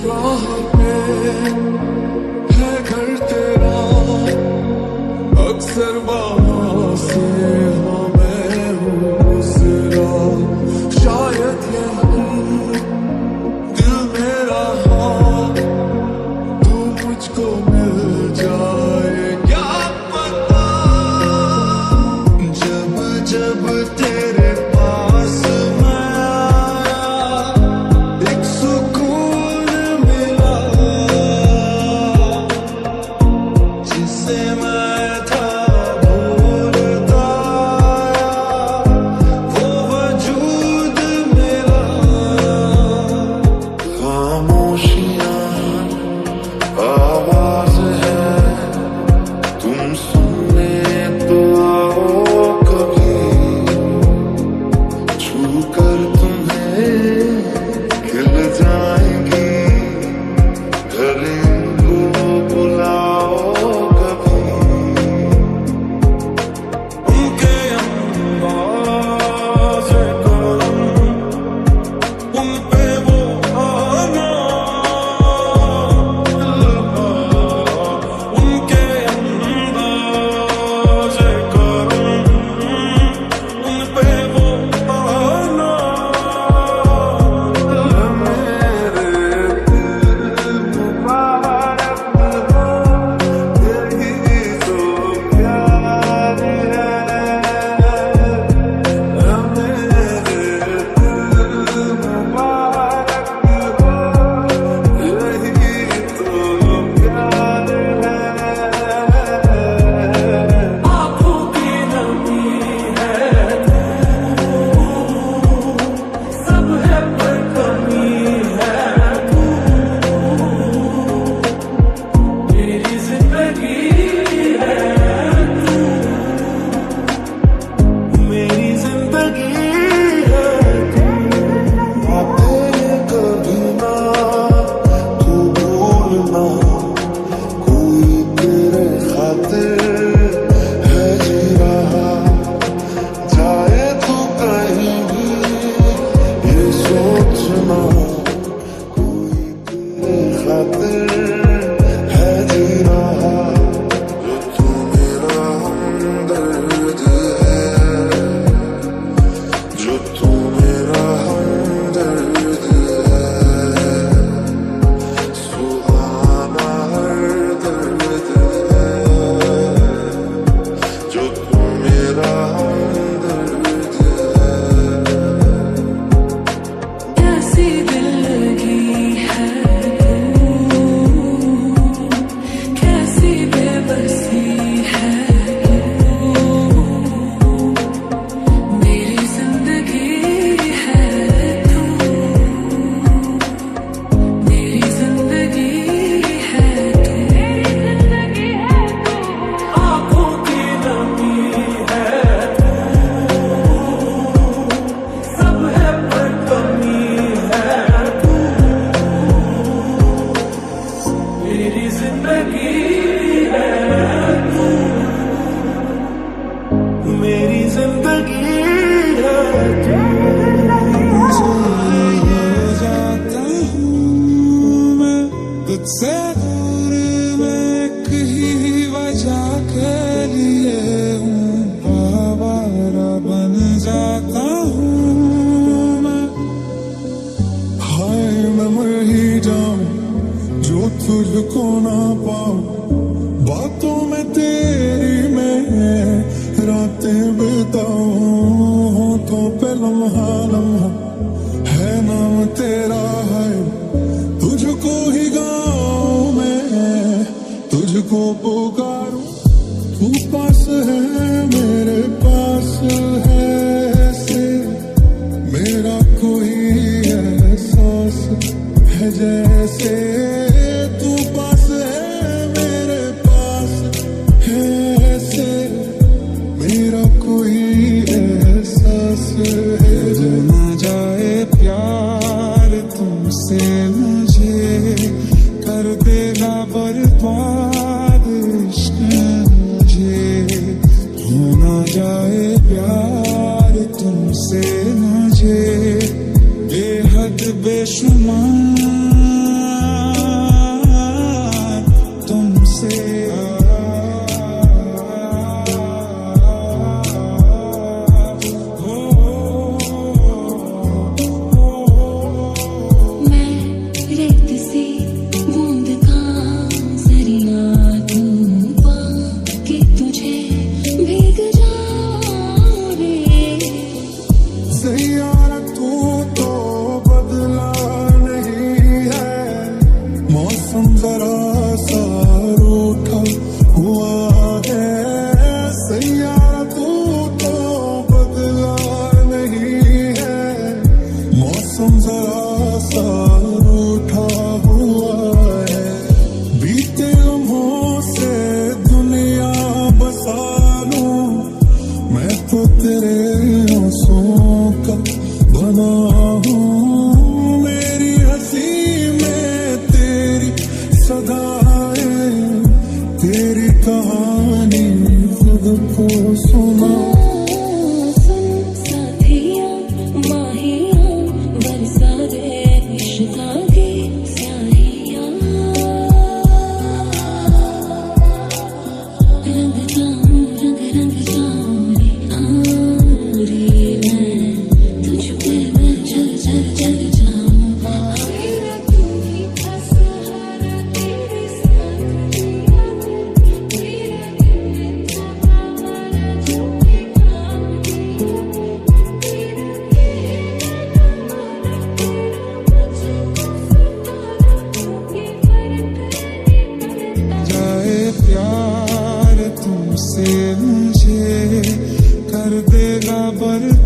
राह पे है घर तेरा, अक्सर वहाँ से मैं हूँ गुजरा। शायद यही दिल मेरा हाँ, तू मुझको मिल जाए क्या पता। जब जब तेरे पास मैं आया, एक सुकून मिला, जिसे मैं था भूलता आया, वो वजूद मिला। खामोशियाँ आवाज है, तुम सुनने तो आओ कभी, छू कर तुम्हें खिल जाएंगी, गले को बुलाओ कभी। उनके अंदाज़े करम, उन पे वो आना, उनके अंदाज़े करम, उन पे वो आना। मेरे दिल मुबारक हो, यही तो प्यार है। मेरे दिल मुबारक हो, यही तो प्यार है। आँखों की नमी है तू, सब है पर कमी है तू, मेरी जिंदगी है तू, मेरी जिंदगी है तू। आते कभी ना तू भूलना, कोई तेरे खातिर है जी रहा, जाए तू कहीं भी ये सोचना, कोई तेरे खातिर है जी रहा। जो तू मेरा हमदर्द है, जो तू मेरा हमदर्द है, सुहाना हर दर्द है, जो तू मेरा हमदर्द है। कैसी दिल लगी है तू, कैसी बेबसी है तू, मेरी जिंदगी है तू, मेरी जिंदगी है तू, मेरी जिंदगी है तू। आँखों की नमी है तू, सब है पर कमी है तू, मेरी जिंदगी है तू, मेरी जिंदगी है तू। जाता हूँ मैं तुझसे दूर, मैं एक ही वजह के लिए हूँ, आवारा बन जाता हूँ मैं। हाय मैं मर ही जाऊं जो तुझको ना पाऊं, बातों में तेरी मैं रातें बिताऊं, होठों पे लम्हा लम्हा है नाम तेरा है, तुझको ही गाऊं मैं, तुझको पुकारूं। तू पास है मेरे पास है ऐसे, मेरा कोई एहसास है जैसे, तू पास है मेरे पास है ऐसे, मेरा कोई एहसास है। हो ना जाए प्यार तुमसे मुझे, कर देगा बर्बाद इश्क मुझे। हो ना जाए प्यार तुमसे मुझे, बेहद बेशुमार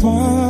home.